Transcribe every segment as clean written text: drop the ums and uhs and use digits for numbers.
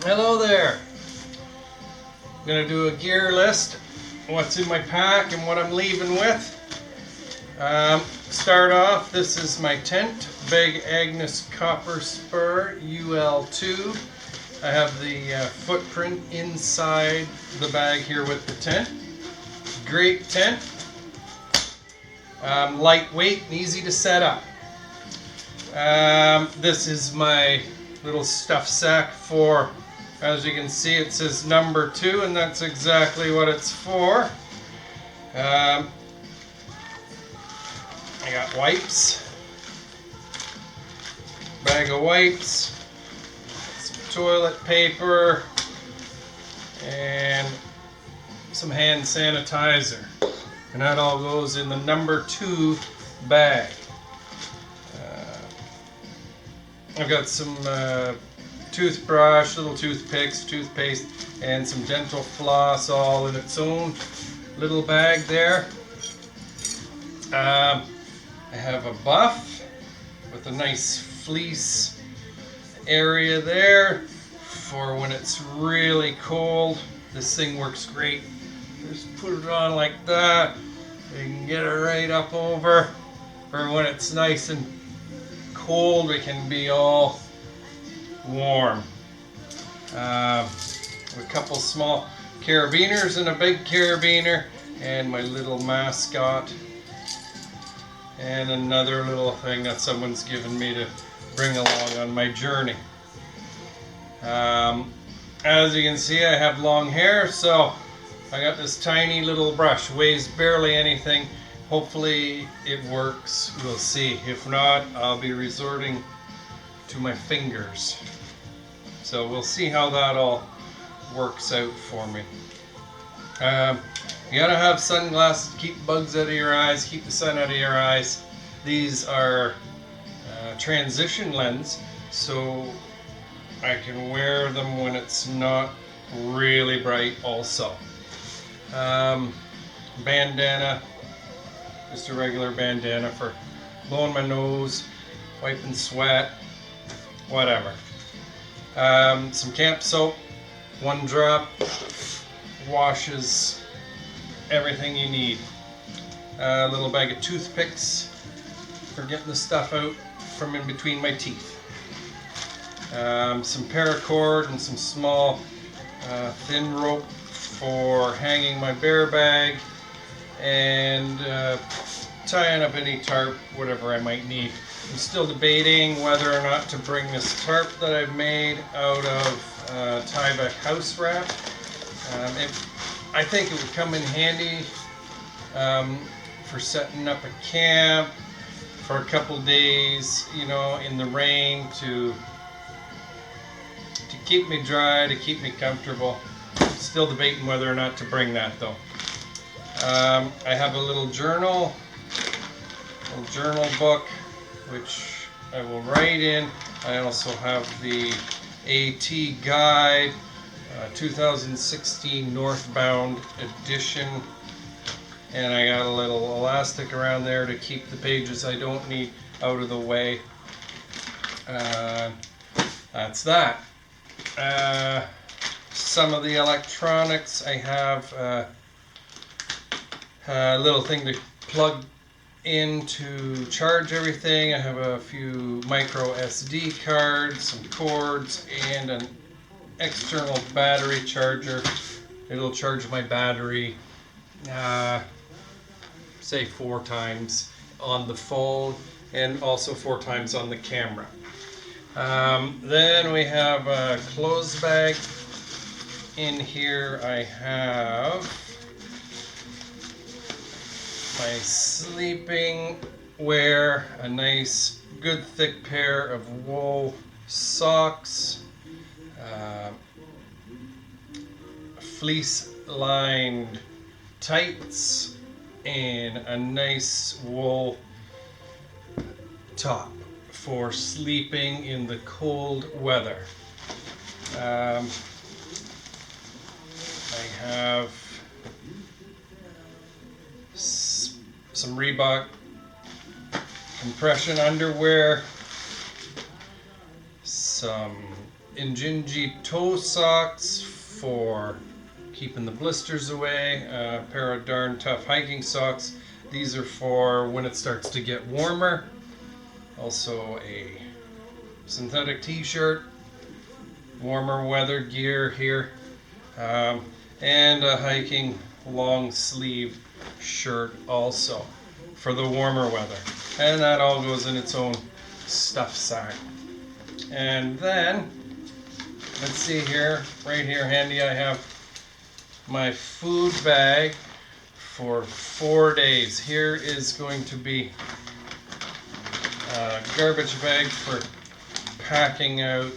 Hello there. I'm going to do a gear list, what's in my pack and what I'm leaving with. Start off, this is my tent, Big Agnes Copper Spur UL2. I have the footprint inside the bag here with the tent. Great tent. Lightweight and easy to set up. This is my little stuff sack for, as you can see, it says number 2, and that's exactly what it's for. I got wipes, bag of wipes, some toilet paper, and some hand sanitizer. And that all goes in the number 2 bag. I've got some toothbrush, little toothpicks, toothpaste, and some dental floss all in its own little bag there. I have a buff with a nice fleece area there for when it's really cold. This thing works great. Just put it on like that. You can get it right up over for when it's nice and cold. We can be all warm. A couple small carabiners and a big carabiner, and my little mascot, and another little thing that someone's given me to bring along on my journey. As you can see, I have long hair, so I got this tiny little brush, weighs barely anything. Hopefully it works, we'll see. If not, I'll be resorting to my fingers. So we'll see how that all works out for me. You gotta have sunglasses to keep bugs out of your eyes, keep the sun out of your eyes. These are transition lens, so I can wear them when it's not really bright also. Bandana, just a regular bandana for blowing my nose, wiping sweat, whatever. Some camp soap, 1 drop, washes everything you need. A little bag of toothpicks for getting the stuff out from in between my teeth. Some paracord and some small thin rope for hanging my bear bag, and tying up any tarp, whatever I might need. I'm still debating whether or not to bring this tarp that I've made out of Tyvek house wrap. I think it would come in handy for setting up a camp for a couple days, you know, in the rain, to keep me dry, to keep me comfortable. Still debating whether or not to bring that though. I have a little journal book, which I will write in. I also have the AT Guide 2016 Northbound edition, and I got a little elastic around there to keep the pages I don't need out of the way. That's that. Some of the electronics, I have a little thing to plug in to charge everything. I have a few micro SD cards, some cords, and an external battery charger. It'll charge my battery say 4 times on the phone, and also 4 times on the camera. Then we have a clothes bag. In here I have my sleeping wear, a nice good thick pair of wool socks, fleece lined tights, and a nice wool top for sleeping in the cold weather. I have some Reebok compression underwear, some Injinji toe socks for keeping the blisters away. A pair of darn tough hiking socks. These are for when it starts to get warmer. Also a synthetic t-shirt, warmer weather gear here, and a hiking long sleeve shirt also for the warmer weather. And that all goes in its own stuff sack. And then, let's see here, right here handy, I have my food bag for 4 days. Here is going to be a garbage bag for packing out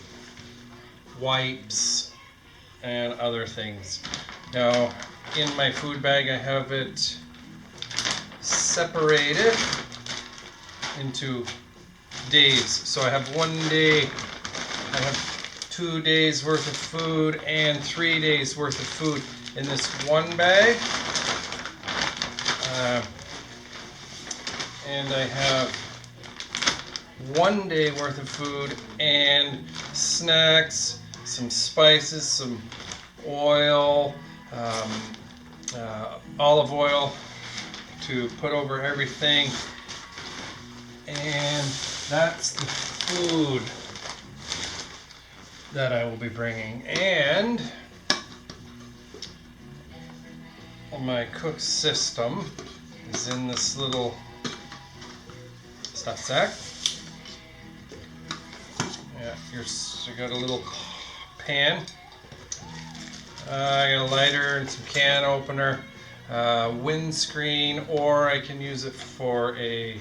wipes and other things. Now, in my food bag, I have it separated into days. So I have 1 day, I have 2 days worth of food and 3 days worth of food in this one bag. And I have 1 day worth of food and snacks, some spices, some oil, olive oil to put over everything. And that's the food that I will be bringing. And my cook system is in this little stuff sack. Yeah, you got a little pan. I got a lighter and some can opener, windscreen, or I can use it for a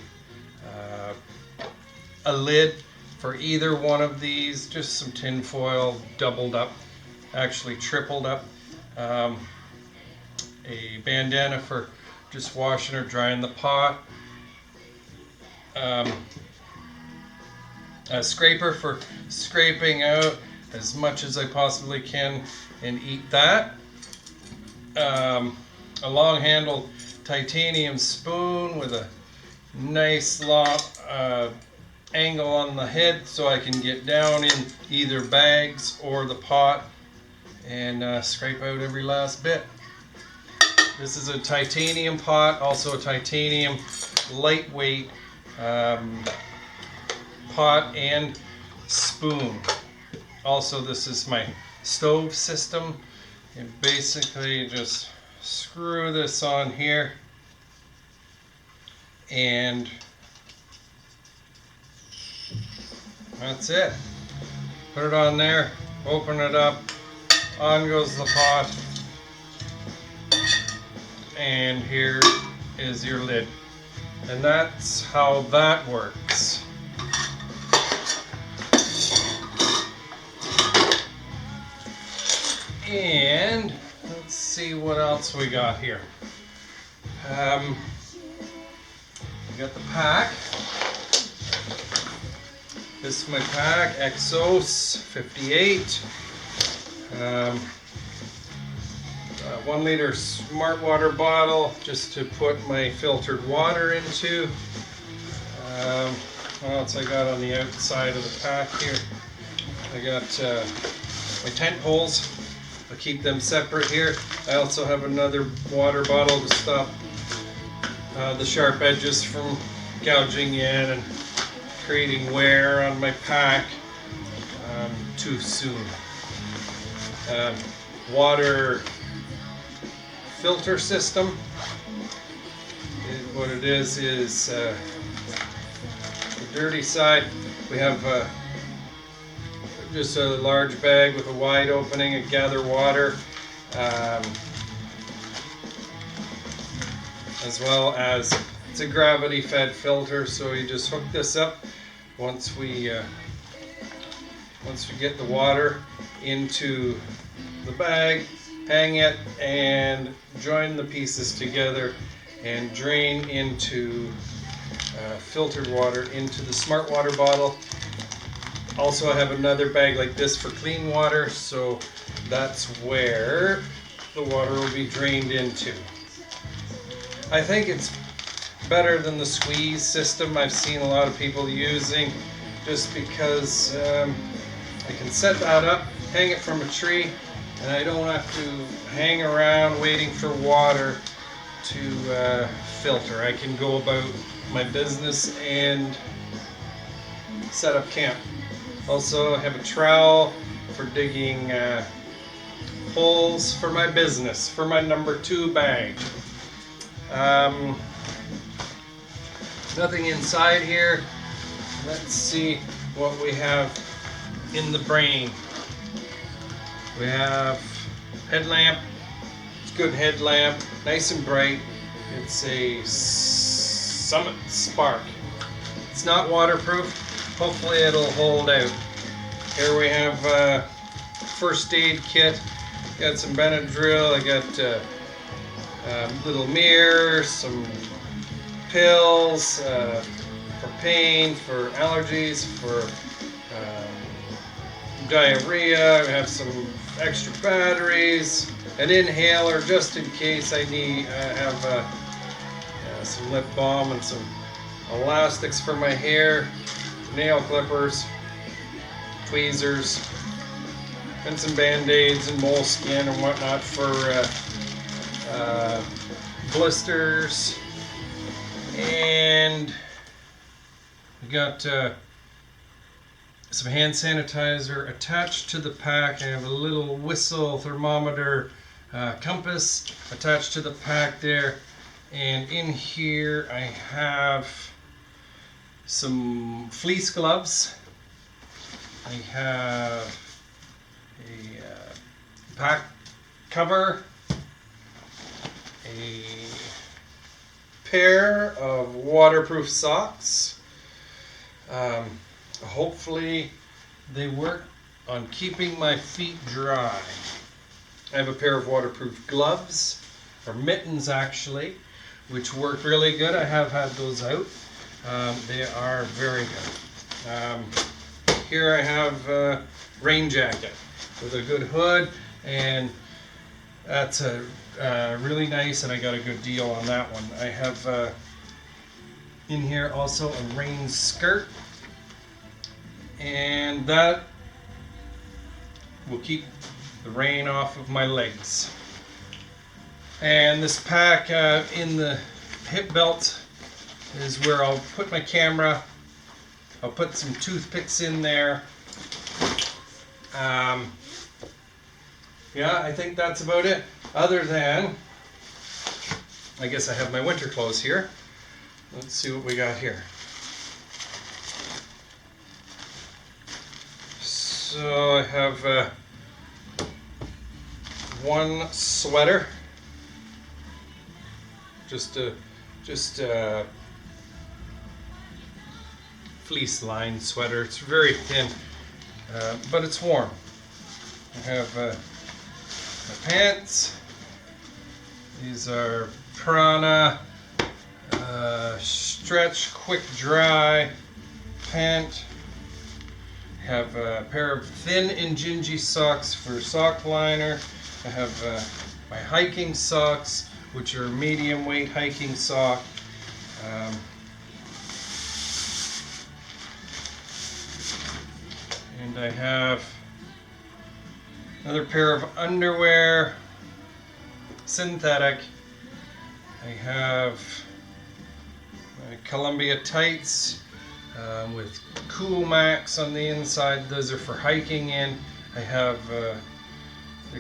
lid for either one of these. Just some tin foil, doubled up, actually tripled up. A bandana for just washing or drying the pot. A scraper for scraping out as much as I possibly can and eat that. A long handled titanium spoon with a nice long angle on the head so I can get down in either bags or the pot and scrape out every last bit. This is a titanium pot, also a titanium lightweight pot and spoon. Also, this is my stove system. You basically just screw this on here and that's it. Put it on there, open it up, on goes the pot, and here is your lid. And that's how that works. And let's see what else we got here. We got the pack. This is my pack, Exos 58. 1 liter smart water bottle just to put my filtered water into. What else I got on the outside of the pack here? I got my tent poles. I'll keep them separate here. I also have another water bottle to stop the sharp edges from gouging in and creating wear on my pack too soon. Water filter system. What it is the dirty side. We have just a large bag with a wide opening and gather water, as well as it's a gravity fed filter, so you just hook this up once we get the water into the bag, hang it and join the pieces together and drain into filtered water into the smart water bottle. Also, I have another bag like this for clean water, so that's where the water will be drained into. I think it's better than the squeeze system I've seen a lot of people using, just because I can set that up, hang it from a tree, and I don't have to hang around waiting for water to filter. I can go about my business and set up camp. Also, I have a trowel for digging holes for my business, for my number 2 bag. Nothing inside here. Let's see what we have in the brain. We have headlamp. It's a good headlamp, nice and bright. It's a Summit Spark. It's not waterproof. Hopefully it'll hold out. Here we have a first aid kit. Got some Benadryl. I got a little mirror, some pills for pain, for allergies, for diarrhea. I have some extra batteries, an inhaler just in case I need. I have some lip balm and some elastics for my hair, nail clippers, tweezers, and some band-aids and moleskin and whatnot for blisters. And we got some hand sanitizer attached to the pack. I have a little whistle thermometer compass attached to the pack there. And in here I have some fleece gloves. I have a pack cover, a pair of waterproof socks. Hopefully they work on keeping my feet dry. I have a pair of waterproof gloves, or mittens actually, which work really good. I have had those out. They are very good. Here I have a rain jacket with a good hood, and that's really nice, and I got a good deal on that one. I have in here also a rain skirt, and that will keep the rain off of my legs. And this pack in the hip belt is where I'll put my camera. I'll put some toothpicks in there. Yeah, I think that's about it. Other than, I guess I have my winter clothes here. Let's see what we got here. So I have one sweater, just a fleece lined sweater. It's very thin, but it's warm. I have my pants. These are Prana stretch quick dry pant. I have a pair of thin Injinji socks for sock liner. I have my hiking socks, which are medium weight hiking sock. And I have another pair of underwear, synthetic. I have my Columbia tights with Cool Max on the inside. Those are for hiking in. I have the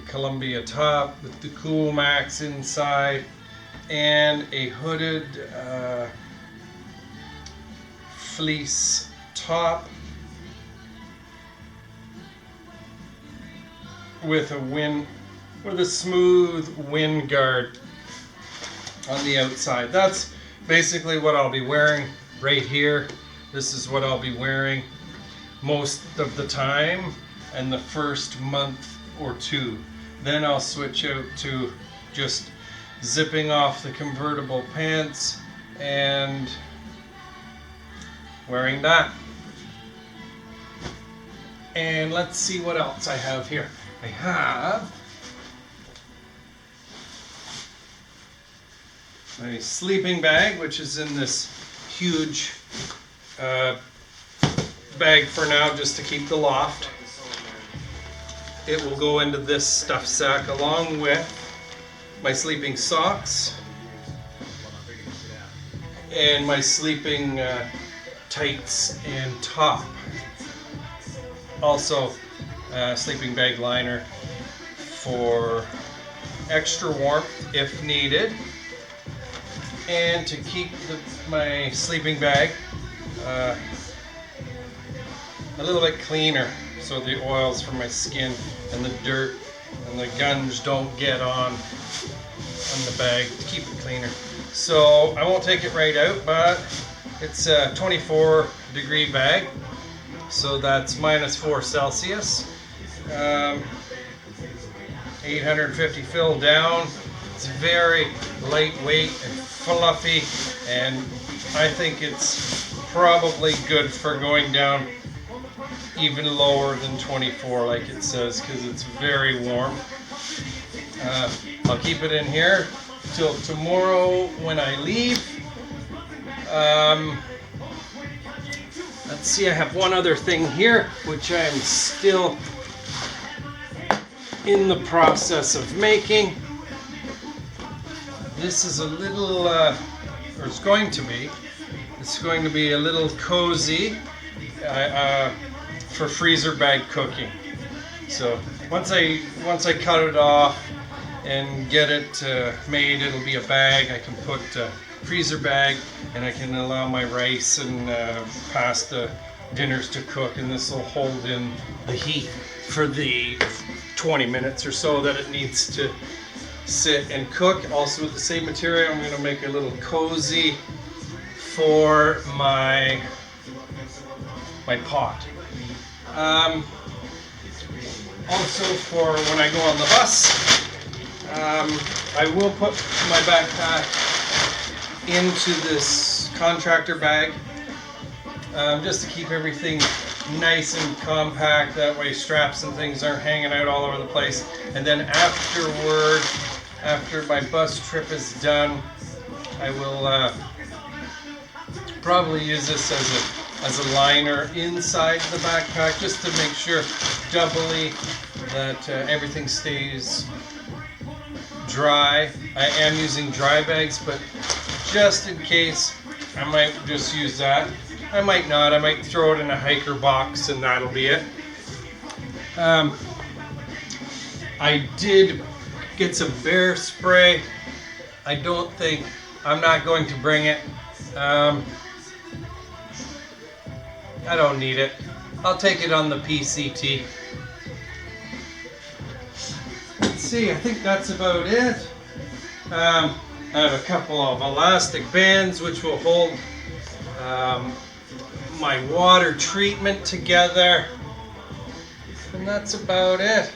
Columbia top with the Cool Max inside, and a hooded fleece top with a smooth wind guard on the outside. That's basically what I'll be wearing right here. This is what I'll be wearing most of the time and the first month or two. Then I'll switch out to just zipping off the convertible pants and wearing that. And let's see what else I have here. I have my sleeping bag, which is in this huge bag for now, just to keep the loft. it will go into this stuff sack along with my sleeping socks and my sleeping tights and top. Also, sleeping bag liner for extra warmth if needed, and to keep my sleeping bag a little bit cleaner, so the oils from my skin and the dirt and the gunge don't get on the bag, to keep it cleaner. So I won't take it right out, but it's a 24 degree bag, so that's -4 Celsius. 850 fill down. It's very lightweight and fluffy, and I think it's probably good for going down even lower than 24 like it says, because it's very warm. I'll keep it in here till tomorrow when I leave. Let's see, I have one other thing here which I'm still in the process of making. This is a little, or it's going to be a little cozy for freezer bag cooking. So once I cut it off and get it made, it'll be a bag. I can put freezer bag, and I can allow my rice and pasta dinners to cook, and this will hold in the heat for the 20 minutes or so that it needs to sit and cook. Also with the same material, I'm going to make a little cozy for my pot. Also for when I go on the bus, I will put my backpack into this contractor bag, just to keep everything nice and compact. That way straps and things aren't hanging out all over the place. And then afterward, after my bus trip is done, I will probably use this as a liner inside the backpack, just to make sure doubly that everything stays dry. I am using dry bags, but just in case, I might just use that. I might not. I might throw it in a hiker box and that'll be it. I did get some bear spray. I'm not going to bring it. I don't need it. I'll take it on the PCT. Let's see, I think that's about it. I have a couple of elastic bands which will hold my water treatment together. And that's about it.